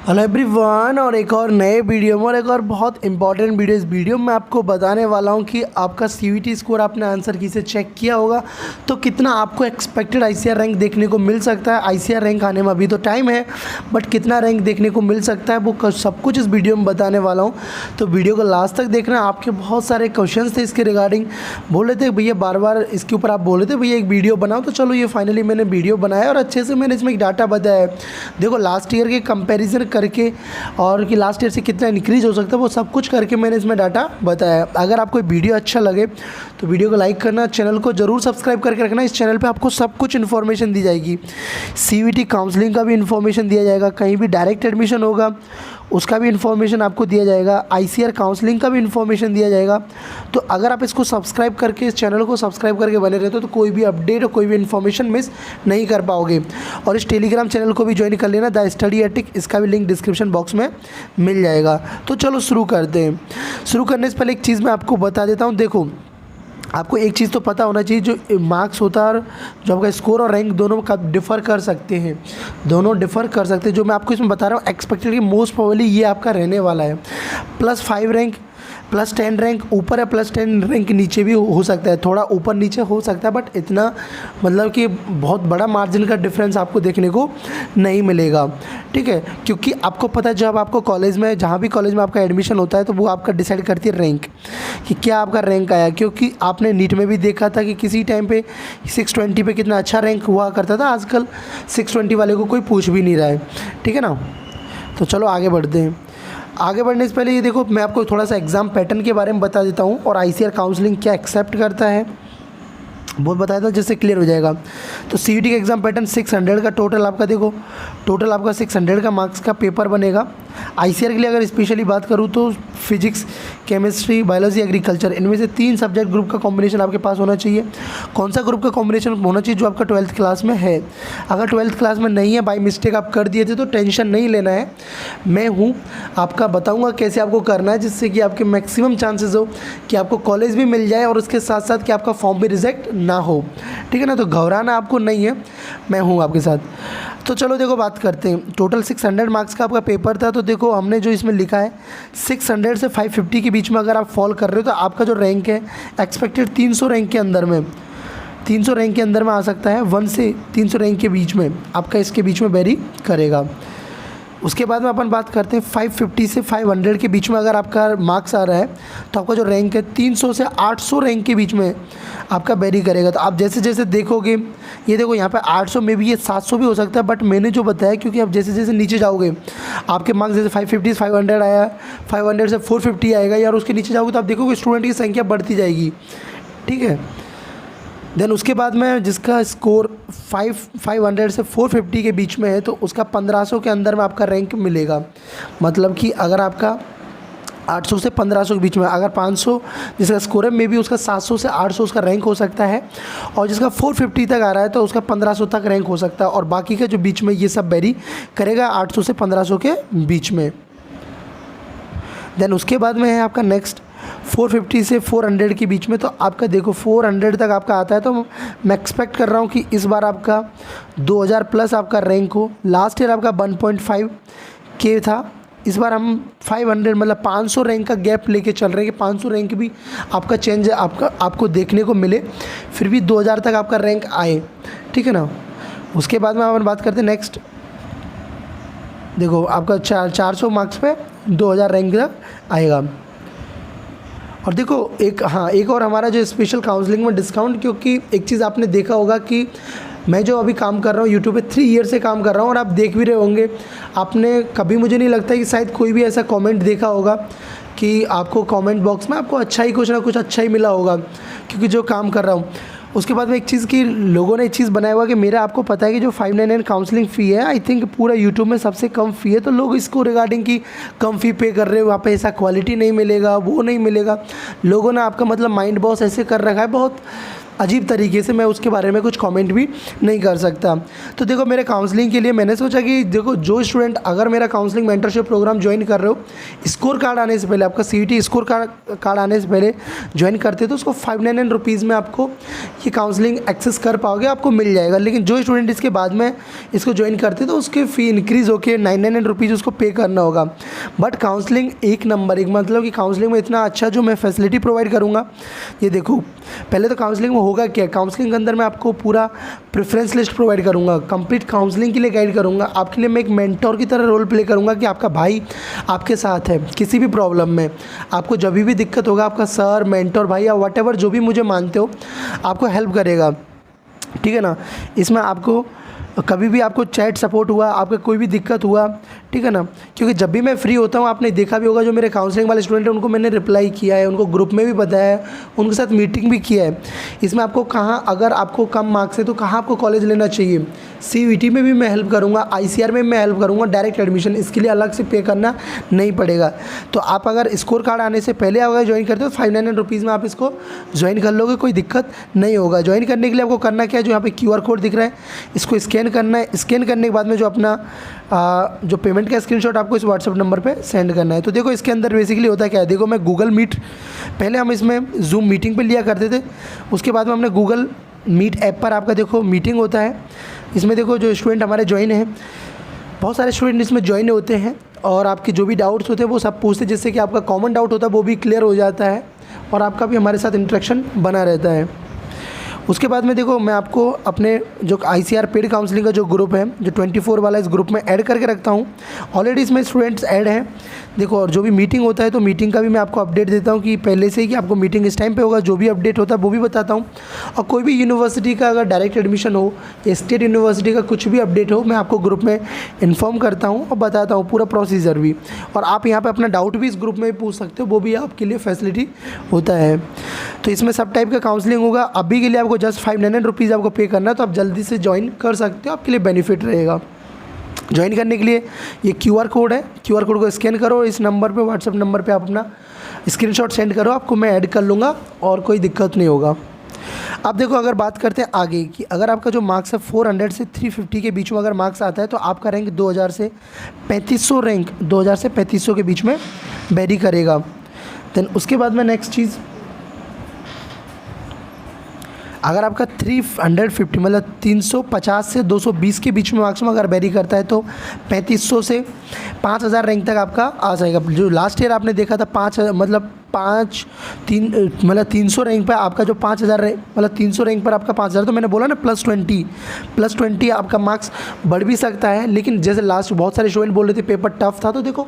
Hello everyone, और एक और नए वीडियो में और एक और बहुत इंपॉर्टेंट वीडियो। इस वीडियो में आपको बताने वाला हूं कि आपका सीवीटी स्कोर आपने आंसर की से चेक किया होगा तो कितना आपको एक्सपेक्टेड आईसीआर रैंक देखने को मिल सकता है। आईसीआर रैंक आने में अभी तो टाइम है, बट कितना रैंक देखने को मिल सकता है वो सब कुछ इस वीडियो में बताने वाला हूँ। तो वीडियो को लास्ट तक देखना। आपके बहुत सारे क्वेश्चन थे इसके रिगार्डिंग, बोल रहे थे भैया बार बार इसके ऊपर आप बोल रहे थे भैया एक वीडियो बनाओ, तो चलो ये फाइनली मैंने वीडियो बनाया और अच्छे से मैंने इसमें एक डाटा बताया है। देखो लास्ट ईयर के कंपैरिजन करके और कि लास्ट ईयर से कितना इंक्रीज़ हो सकता है वो सब कुछ करके मैंने इसमें डाटा बताया। अगर आपको वीडियो अच्छा लगे तो वीडियो को लाइक करना, चैनल को ज़रूर सब्सक्राइब करके रखना। इस चैनल पे आपको सब कुछ इन्फॉर्मेशन दी जाएगी। सीवीटी काउंसलिंग का भी इन्फॉर्मेशन दिया जाएगा, कहीं भी डायरेक्ट एडमिशन होगा उसका भी इन्फॉर्मेशन आपको दिया जाएगा, आईसीआर काउंसलिंग का भी इन्फॉर्मेशन दिया जाएगा। तो अगर आप इसको सब्सक्राइब करके, इस चैनल को सब्सक्राइब करके बने रहते हो तो कोई भी अपडेट और कोई भी इन्फॉर्मेशन मिस नहीं कर पाओगे। और इस टेलीग्राम चैनल को भी ज्वाइन कर लेना, द स्टडी एटिक, इसका भी लिंक डिस्क्रिप्शन बॉक्स में मिल जाएगा। तो चलो शुरू करते हैं। शुरू करने से पहले एक चीज़ मैं आपको बता देता हूँ। देखो आपको एक चीज़ तो पता होना चाहिए, जो मार्क्स होता है और जो आपका स्कोर और रैंक दोनों का डिफ़र कर सकते हैं, दोनों डिफ़र कर सकते हैं। जो मैं आपको इसमें बता रहा हूँ एक्सपेक्टेड कि मोस्ट प्रोबेबली ये आपका रहने वाला है +5 रैंक, +10 रैंक ऊपर है, +10 रैंक नीचे भी हो सकता है, थोड़ा ऊपर नीचे हो सकता है, बट इतना मतलब कि बहुत बड़ा मार्जिन का डिफरेंस आपको देखने को नहीं मिलेगा। ठीक है, क्योंकि आपको पता है जब आपको कॉलेज में, जहाँ भी कॉलेज में आपका एडमिशन होता है तो वो आपका डिसाइड करती है रैंक, कि क्या आपका रैंक आया। क्योंकि आपने नीट में भी देखा था कि किसी टाइम पे 620 पे कितना अच्छा रैंक हुआ करता था, आजकल 620 वाले को कोई पूछ भी नहीं रहा है। ठीक है ना, तो चलो आगे बढ़ते हैं। आगे बढ़ने से पहले ये देखो, मैं आपको थोड़ा सा एग्ज़ाम पैटर्न के बारे में बता देता हूँ और आईसीआर काउंसलिंग क्या एक्सेप्ट करता है बहुत बताया था, जिससे क्लियर हो जाएगा। तो सीवीटी का एग्ज़ाम पैटर्न 600 का टोटल आपका, देखो टोटल आपका 600 का मार्क्स का पेपर बनेगा। आईसीआर के लिए अगर स्पेशली बात करूँ तो फिजिक्स, केमिस्ट्री, बायोलॉजी, एग्रीकल्चर, इनमें से 3 सब्जेक्ट ग्रुप का कॉम्बिनेशन आपके पास होना चाहिए। कौन सा ग्रुप का कॉम्बिनेशन होना चाहिए? जो आपका 12th क्लास में है। अगर 12th क्लास में नहीं है, बाई मिस्टेक आप कर दिए थे, तो टेंशन नहीं लेना है, मैं हूँ आपका, बताऊँगा कैसे आपको करना है, जिससे कि आपके मैक्सिमम चांसेस हो कि आपको कॉलेज भी मिल जाए और उसके साथ साथ कि आपका फॉर्म भी रिजेक्ट ना हो। ठीक है ना, तो घबराना आपको नहीं है, मैं हूँ आपके साथ। तो चलो देखो बात करते हैं। टोटल 600 मार्क्स का आपका पेपर था। तो देखो हमने जो इसमें लिखा है 600 से 550 के बीच में अगर आप फॉल कर रहे हो तो आपका जो रैंक है एक्सपेक्टेड 300 रैंक के अंदर में, 300 रैंक के अंदर में आ सकता है। 1 से 300 रैंक के बीच में आपका इसके बीच में वेरी करेगा। उसके बाद में अपन बात करते हैं 550 से 500 के बीच में अगर आपका मार्क्स आ रहा है तो आपका जो रैंक है 300 से 800 रैंक के बीच में आपका वेरी करेगा। तो आप जैसे जैसे देखोगे, ये देखो यहाँ पे 800 में भी, ये 700 भी हो सकता है, बट मैंने जो बताया क्योंकि आप जैसे जैसे नीचे जाओगे आपके मार्क्स जैसे 550 से 500 आया, 500 से 450 आएगा, या उसके नीचे जाओगे तो आप देखोगे स्टूडेंट की संख्या बढ़ती जाएगी। ठीक है, देन उसके बाद में जिसका स्कोर 500 से 450 के बीच में है तो उसका 1500 के अंदर में आपका रैंक मिलेगा। मतलब कि अगर आपका 800 से 1500 के बीच में, अगर 500 जिसका स्कोर है, मे बी उसका 700 से 800 उसका रैंक हो सकता है, और जिसका 450 तक आ रहा है तो उसका 1500 तक रैंक हो सकता है, और बाकी का जो बीच में ये सब वेरी करेगा 800 से 1500 के बीच में। देन उसके बाद में है आपका नेक्स्ट 450 से 400 के बीच में। तो आपका देखो 400 तक आपका आता है, तो मैं एक्सपेक्ट कर रहा हूँ कि इस बार आपका 2000 प्लस आपका रैंक हो। लास्ट ईयर आपका 1.5 के था, इस बार हम 500 मतलब 500 रैंक का गैप लेके चल रहे हैं कि 500 रैंक भी आपका चेंज आपको देखने को मिले, फिर भी 2000 तक आपका रैंक आए। ठीक है ना, उसके बाद में अपन बात करते हैं नेक्स्ट। देखो आपका 400 मार्क्स पे 2000 रैंक तक आएगा। और देखो एक और हमारा जो स्पेशल काउंसलिंग में डिस्काउंट, क्योंकि एक चीज़ आपने देखा होगा कि मैं जो अभी काम कर रहा हूँ यूट्यूब पे 3 ईयर से काम कर रहा हूँ, और आप देख भी रहे होंगे, आपने कभी, मुझे नहीं लगता कि शायद कोई भी ऐसा कमेंट देखा होगा कि आपको कमेंट बॉक्स में आपको अच्छा ही कुछ ना कुछ अच्छा ही मिला होगा, क्योंकि जो काम कर रहा हूँ। उसके बाद में एक चीज़ कि लोगों ने एक चीज़ बनाया हुआ कि मेरा, आपको पता है कि जो 599 काउंसलिंग फ़ी है, आई थिंक पूरा यूट्यूब में सबसे कम फ़ी है। तो लोग इसको रिगार्डिंग की कम फ़ी पे कर रहे हो, वहाँ पे ऐसा क्वालिटी नहीं मिलेगा, वो नहीं मिलेगा। लोगों ने आपका मतलब माइंड वॉश ऐसे कर रखा है, बहुत अजीब तरीके से मैं उसके बारे में कुछ कमेंट भी नहीं कर सकता। तो देखो मेरे काउंसलिंग के लिए मैंने सोचा कि देखो जो स्टूडेंट अगर मेरा काउंसलिंग मेंटरशिप प्रोग्राम ज्वाइन कर रहे हो, स्कोर कार्ड आने से पहले, आपका CVT स्कोर कार्ड आने से पहले ज्वाइन करते तो उसको 599 रुपीज़ में आपको ये काउंसलिंग एक्सेस कर पाओगे, आपको मिल जाएगा। लेकिन जो स्टूडेंट इसके बाद में इसको ज्वाइन करते तो उसके फ़ी इंक्रीज़ होकर 999 रुपीज़ उसको पे करना होगा। बट काउंसलिंग एक नंबर, एक मतलब कि काउंसलिंग में इतना अच्छा जो मैं फैसिलिटी प्रोवाइड करूँगा, ये देखो पहले तो काउंसलिंग में होगा क्या, काउंसलिंग के अंदर मैं आपको पूरा प्रेफरेंस लिस्ट प्रोवाइड करूँगा, कंप्लीट काउंसलिंग के लिए गाइड करूँगा, आपके लिए मैं एक मेंटोर की तरह रोल प्ले करूँगा कि आपका भाई आपके साथ है किसी भी प्रॉब्लम में, आपको जब भी दिक्कत होगा आपका सर, मेंटोर, भाई या व्हाटएवर जो भी मुझे मानते हो आपको हेल्प करेगा, ठीक है ना। इसमें आपको कभी भी आपको चैट सपोर्ट हुआ, आपका कोई भी दिक्कत हुआ, ठीक है ना, क्योंकि जब भी मैं फ्री होता हूँ, आपने देखा भी होगा जो मेरे काउंसलिंग वाले स्टूडेंट हैं उनको मैंने रिप्लाई किया है, उनको ग्रुप में भी बताया है, उनके साथ मीटिंग भी किया है। इसमें आपको कहाँ, अगर आपको कम मार्क्स है तो कहाँ आपको कॉलेज लेना चाहिए, CVT में भी मैं हेल्प करूँगा, ICR में मैं हेल्प करूँगा, डायरेक्ट एडमिशन इसके लिए अलग से पे करना नहीं पड़ेगा। तो आप अगर स्कोर कार्ड आने से पहले अगर ज्वाइन करते हो 599 रुपीज़ में आप इसको ज्वाइन कर लोगे, कोई दिक्कत नहीं होगा। ज्वाइन करने के लिए आपको करना क्या है, जो यहाँ पे QR कोड दिख रहा है इसको स्कैन करना है। स्कैन करने के बाद में जो अपना जो पेमेंट का स्क्रीनशॉट आपको इस व्हाट्सएप नंबर पे सेंड करना है। तो देखो इसके अंदर बेसिकली होता क्या है, देखो मैं गूगल मीट, पहले हम इसमें जूम मीटिंग पे लिया करते थे, उसके बाद में हमने गूगल मीट ऐप पर आपका देखो मीटिंग होता है। इसमें देखो जो स्टूडेंट हमारे ज्वाइन हैं, बहुत सारे स्टूडेंट इसमें ज्वाइन होते हैं और आपके जो भी डाउट्स होते हैं वो सब पूछते हैं, जिससे कि आपका कॉमन डाउट होता है वो भी क्लियर हो जाता है और आपका भी हमारे साथ इंटरेक्शन बना रहता है। उसके बाद में देखो मैं आपको अपने जो ICR पेड काउंसलिंग का जो ग्रुप है, जो 24 वाला, इस ग्रुप में ऐड करके रखता हूँ। ऑलरेडी इसमें स्टूडेंट्स ऐड हैं देखो, और जो भी मीटिंग होता है तो मीटिंग का भी मैं आपको अपडेट देता हूँ कि पहले से ही कि आपको मीटिंग इस टाइम पे होगा, जो भी अपडेट होता है वो भी बताता हूँ। और कोई भी यूनिवर्सिटी का अगर डायरेक्ट एडमिशन हो या स्टेट यूनिवर्सिटी का कुछ भी अपडेट हो, मैं आपको ग्रुप में इन्फॉर्म करता हूँ और बताता हूँ पूरा प्रोसीजर भी। और आप यहाँ पर अपना डाउट भी इस ग्रुप में पूछ सकते हो, वो भी आपके लिए फैसिलिटी होता है। तो इसमें सब टाइप का काउंसलिंग होगा। अभी के लिए आपको जस्ट 599 रुपीज़ आपको पे करना है, तो आप जल्दी से ज्वाइन कर सकते हो, आपके लिए बेनिफिट रहेगा। ज्वाइन करने के लिए ये QR कोड है, QR कोड को स्कैन करो और इस नंबर पे, व्हाट्सएप नंबर पे आप अपना स्क्रीनशॉट सेंड करो, आपको मैं ऐड कर लूँगा और कोई दिक्कत नहीं होगा। अब देखो अगर बात करते हैं आगे कि अगर आपका जो मार्क्स है 400 से 350 के बीच में अगर मार्क्स आता है तो आपका रैंक 2000 से 3500 रैंक 2000 से 3500 के बीच में वेरी करेगा। देन उसके बाद में नेक्स्ट चीज़, अगर आपका 350 मतलब 350 से 220 के बीच में मार्क्स में अगर वेरी करता है तो 3500 से 5000 रैंक तक आपका आ जाएगा। जो लास्ट ईयर आपने देखा था 5000 मतलब 300 रैंक पर आपका जो 5000 मतलब 300 रैंक पर आपका 5000, तो मैंने बोला ना +20 आपका मार्क्स बढ़ भी सकता है। लेकिन जैसे लास्ट बहुत सारे स्टूडेंट बोल रहे थे पेपर टफ था, तो देखो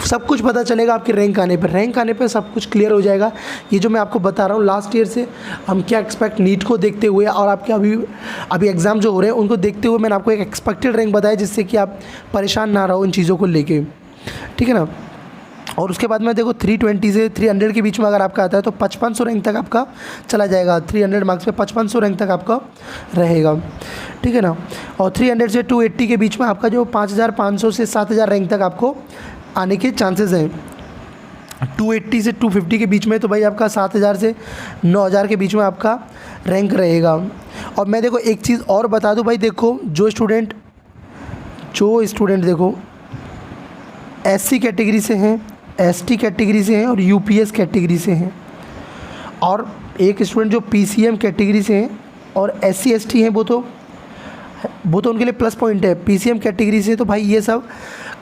सब कुछ पता चलेगा आपके रैंक आने पर सब कुछ क्लियर हो जाएगा। ये जो मैं आपको बता रहा हूँ लास्ट ईयर से हम क्या एक्सपेक्ट नीट को देखते हुए और आपके अभी एग्ज़ाम जो हो रहे हैं उनको देखते हुए मैंने आपको एक एक्सपेक्टेड रैंक बताया, जिससे कि आप परेशान ना रहो इन चीज़ों को लेके, ठीक है ना। और उसके बाद में देखो 320 से 300 के बीच में अगर आपका आता है तो 5500 रैंक तक आपका चला जाएगा। 300 मार्क्स पे 5500 रैंक तक आपका रहेगा, ठीक है ना। और 300 से 280 के बीच में आपका जो 5500 से 7000 रैंक तक आपको आने के चांसेस हैं। 280 से 250 के बीच में तो भाई आपका 7000 से 9000 के बीच में आपका रैंक रहेगा। और मैं देखो एक चीज़ और बता दूं भाई, देखो जो स्टूडेंट देखो SC कैटेगरी से हैं, ST कैटेगरी से हैं और UPS कैटेगरी से हैं, और एक स्टूडेंट जो PCM कैटेगरी से हैं और SC ST हैं, वो तो उनके लिए प्लस पॉइंट है। PCM कैटेगरी से तो भाई ये सब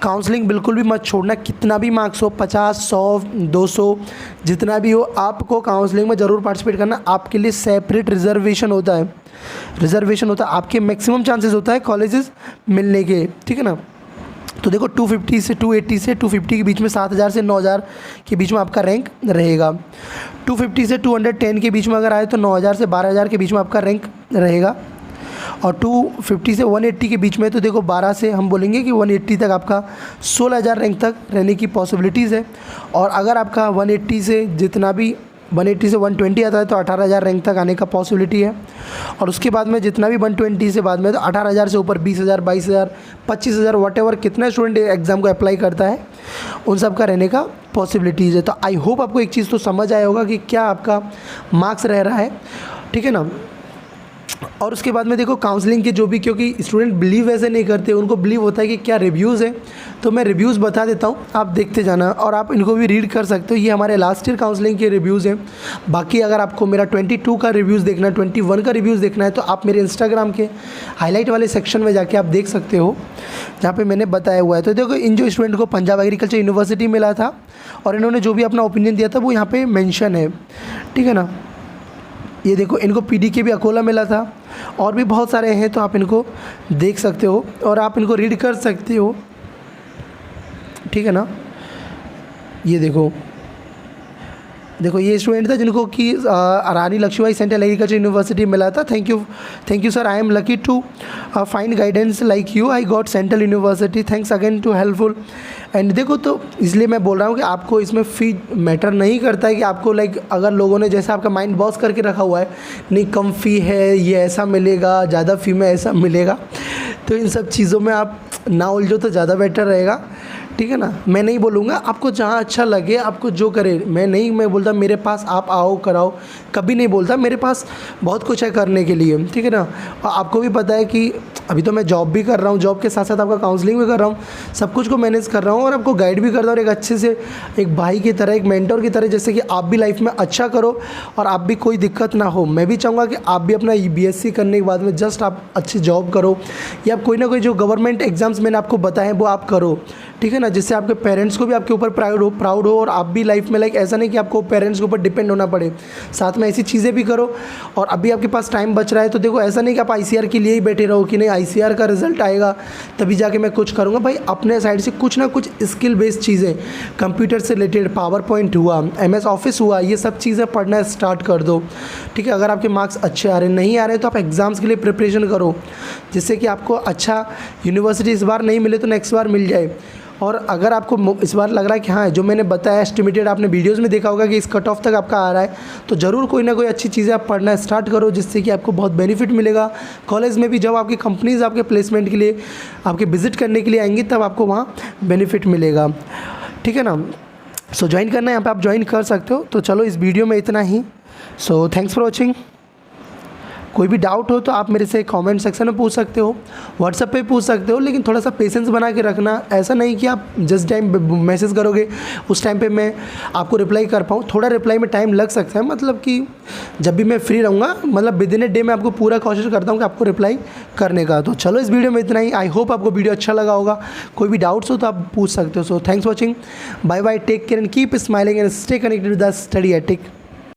काउंसलिंग बिल्कुल भी मत छोड़ना, कितना भी मार्क्स हो, 50, 100, 200 जितना भी हो, आपको काउंसलिंग में ज़रूर पार्टिसिपेट करना। आपके लिए सेपरेट रिजर्वेशन होता है, आपके मैक्सिमम चांसेस होता है कॉलेजेस मिलने के, ठीक है ना। तो देखो 250 से 280 से 250 के बीच में 7000 से 9000 के बीच में आपका रैंक रहेगा। 250 से 210 के बीच में अगर आए तो 9000 से 12000 के बीच में आपका रैंक रहेगा। और 250 से 180 के बीच में तो देखो 12 से हम बोलेंगे कि 180 तक आपका 16000 रैंक तक रहने की पॉसिबिलिटीज़ है। और अगर आपका 180 से 120 आता है तो 18000 रैंक तक आने का पॉसिबिलिटी है। और उसके बाद में जितना भी 120 से बाद में तो 18000 से ऊपर 20000, 22000, 25000 व्हाटएवर कितना स्टूडेंट एग्ज़ाम को अप्लाई करता है उन सब का रहने का पॉसिबिलिटीज़ है। तो आई होप आपको एक चीज़ तो समझ आया होगा कि क्या आपका मार्क्स रह रहा है ठीक है ना। और उसके बाद में देखो काउंसलिंग के जो भी, क्योंकि स्टूडेंट बिलीव वैसे नहीं करते, उनको बिलीव होता है कि क्या रिव्यूज़ है, तो मैं रिव्यूज़ बता देता हूँ, आप देखते जाना और आप इनको भी रीड कर सकते हो। ये हमारे लास्ट ईयर काउंसलिंग के रिव्यूज़ हैं। बाकी अगर आपको मेरा 22 का रिव्यूज़ देखना है, 21 का रिव्यूज़ देखना है, तो आप मेरे इंस्टाग्राम के हाईलाइट वाले सेक्शन में जाके आप देख सकते हो, जहाँ पे मैंने बताया हुआ है। तो देखो इन जो स्टूडेंट को पंजाब एग्रीकल्चर यूनिवर्सिटी मिला था और इन्होंने जो भी अपना ओपिनियन दिया था वो यहाँ पे मेंशन है, ठीक है ना। ये देखो इनको पीडीके भी अकोला मिला था और भी बहुत सारे हैं, तो आप इनको देख सकते हो और आप इनको रीड कर सकते हो, ठीक है ना। ये देखो ये स्टूडेंट था जिनको कि Rani Lakshmibai central agriculture university मिला था। Thank you sir, I am lucky to find guidance like you, I got central university, thanks again to helpful. And देखो, तो इसलिए मैं बोल रहा हूँ कि आपको इसमें फ़ी मैटर नहीं करता है कि आपको लाइक अगर लोगों ने जैसे आपका माइंड बॉस करके रखा हुआ है, नहीं कम फ़ी है, ये ऐसा मिलेगा, ज़्यादा फ़ी में ऐसा मिलेगा, तो इन सब चीज़ों में आप ना उलझो तो ज़्यादा बेटर रहेगा, ठीक है ना। मैं नहीं बोलूँगा, आपको जहाँ अच्छा लगे आपको जो करे, मैं बोलता मेरे पास आप आओ कराओ, कभी नहीं बोलता, मेरे पास बहुत कुछ है करने के लिए, ठीक है ना। और आपको भी पता है कि अभी तो मैं जॉब भी कर रहा हूँ, जॉब के साथ साथ आपका काउंसलिंग भी कर रहा हूँ, सब कुछ को मैनेज कर रहा हूँ और आपको गाइड भी कर रहा हूँ, और एक अच्छे से एक भाई की तरह, एक मेंटर की तरह, जैसे कि आप भी लाइफ में अच्छा करो और आप भी कोई दिक्कत ना हो। मैं भी चाहूँगा कि आप भी अपना बीएससी करने के बाद में जस्ट आप अच्छी जॉब करो या कोई ना कोई जो गवर्नमेंट एग्ज़ाम्स मैंने आपको बताए हैं वो आप करो, ठीक है ना, जिससे आपके पेरेंट्स को भी आपके ऊपर प्राउड हो और आप भी लाइफ में लाइक ऐसा नहीं कि आपको पेरेंट्स के ऊपर डिपेंड होना पड़े, साथ में ऐसी चीज़ें भी करो। और अभी आपके पास टाइम बच रहा है तो देखो, ऐसा नहीं कि आप आईसीआर के लिए ही बैठे रहो कि नहीं आईसीआर का रिजल्ट आएगा तभी जाके मैं कुछ करूँगा। भाई अपने साइड से कुछ ना कुछ स्किल बेस्ड चीज़ें, कंप्यूटर से रिलेटेड, पावर पॉइंट हुआ, MS ऑफिस हुआ, ये सब चीज़ें पढ़ना स्टार्ट कर दो, ठीक है। अगर आपके मार्क्स अच्छे आ रहे नहीं आ रहे तो आप एग्ज़ाम्स के लिए प्रिपरेशन करो, जिससे कि आपको अच्छा यूनिवर्सिटी इस बार नहीं मिले तो नेक्स्ट बार मिल जाए। और अगर आपको इस बार लग रहा है कि हाँ जो मैंने बताया एस्टिमेटेड, आपने वीडियोस में देखा होगा कि इस कट ऑफ तक आपका आ रहा है, तो ज़रूर कोई ना कोई अच्छी चीज़ें आप पढ़ना स्टार्ट करो, जिससे कि आपको बहुत बेनिफिट मिलेगा। कॉलेज में भी जब आपकी कंपनीज़ आपके प्लेसमेंट के लिए आपके विजिट करने के लिए आएंगी तब आपको वहाँ बेनिफिट मिलेगा, ठीक है ना। सो ज्वाइन करना है यहाँ पर, आप ज्वाइन कर सकते हो। तो चलो इस वीडियो में इतना ही। So thanks for watching. कोई भी डाउट हो तो आप मेरे से कमेंट सेक्शन में पूछ सकते हो, व्हाट्सएप पे पूछ सकते हो, लेकिन थोड़ा सा पेशेंस बना के रखना। ऐसा नहीं कि आप जस्ट टाइम मैसेज करोगे उस टाइम पे मैं आपको रिप्लाई कर पाऊँ, थोड़ा रिप्लाई में टाइम लग सकता है। मतलब कि जब भी मैं फ्री रहूँगा, मतलब विद इन ए डे मैं आपको पूरा कोशिश करता हूँ कि आपको रिप्लाई करने का। तो चलो इस वीडियो में इतना ही। आई होप आपको वीडियो अच्छा लगा होगा। कोई भी डाउट्स हो तो आप पूछ सकते हो। So thanks watching, bye bye, take care and keep smiling and stay connected with the study ethic.